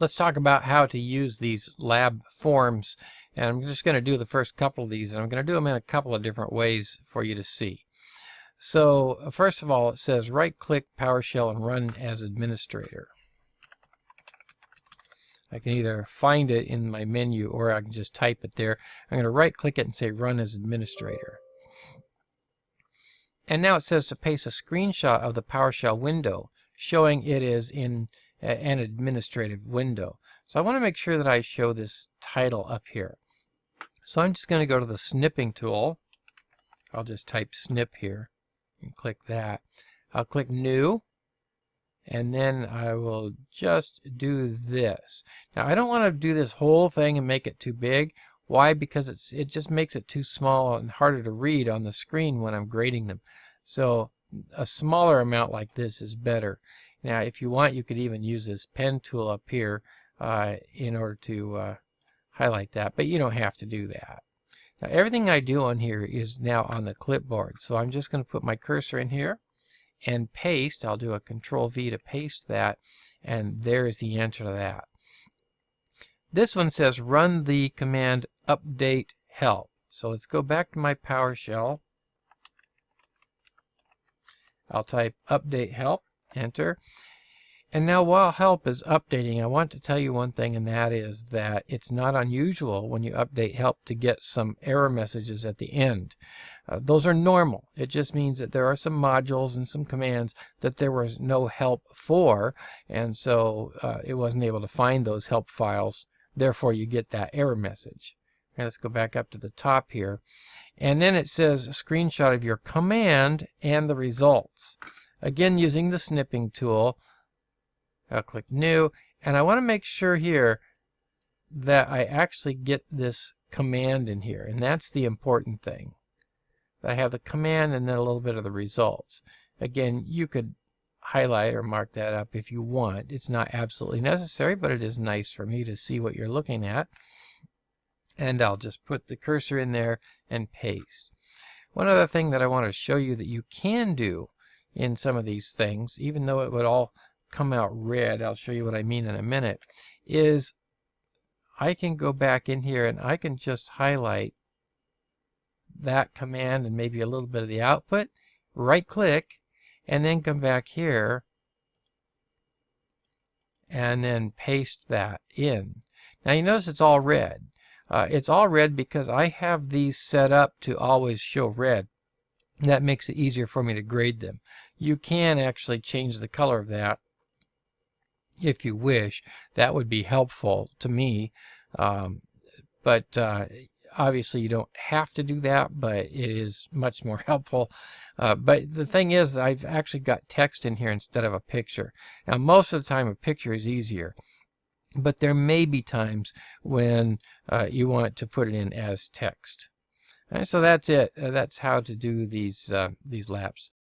Let's talk about how to use these lab forms, and I'm just going to do the first couple of these, and I'm going to do them in a couple of different ways for you to see. So first of all, it says right-click PowerShell and run as administrator. I can either find it in my menu or I can just type it there. I'm going to right-click it and say run as administrator. And now it says to paste a screenshot of the PowerShell window, showing it is in an administrative window. So I want to make sure that I show this title up here. So I'm just going to go to the snipping tool. I'll just type snip here and click that. I'll click new, and then I will just do this. Now I don't want to do this whole thing and make it too big. Why? Because it just makes it too small and harder to read on the screen when I'm grading them. So a smaller amount like this is better. Now if you want, you could even use this pen tool up here in order to highlight that, but you don't have to do that. Now everything I do on here is now on the clipboard, so I'm just going to put my cursor in here and paste. I'll do a Control-V to paste that, and there's the answer to that. This one says run the command update help. So let's go back to my PowerShell. I'll type update help, enter. And now while help is updating, I want to tell you one thing, and that is that it's not unusual when you update help to get some error messages at the end. Those are normal. It just means that there are some modules and some commands that there was no help for, and so it wasn't able to find those help files. Therefore, you get that error message. Okay, let's go back up to the top here. And then it says a screenshot of your command and the results. Again, using the snipping tool, I'll click new, and I want to make sure here that I actually get this command in here, and that's the important thing. I have the command and then a little bit of the results. Again, you could highlight or mark that up if you want. It's not absolutely necessary, but it is nice for me to see what you're looking at. And I'll just put the cursor in there and paste. One other thing that I want to show you that you can do in some of these things, even though it would all come out red, I'll show you what I mean in a minute, is I can go back in here and I can just highlight that command and maybe a little bit of the output, right click, and then come back here and then paste that in. Now you notice it's all red. It's all red because I have these set up to always show red. That makes it easier for me to grade them. You can actually change the color of that if you wish. That would be helpful to me, but obviously you don't have to do that, but it is much more helpful. But the thing is, I've actually got text in here instead of a picture. Now most of the time a picture is easier, but there may be times when you want to put it in as text. And so that's it. That's how to do these labs.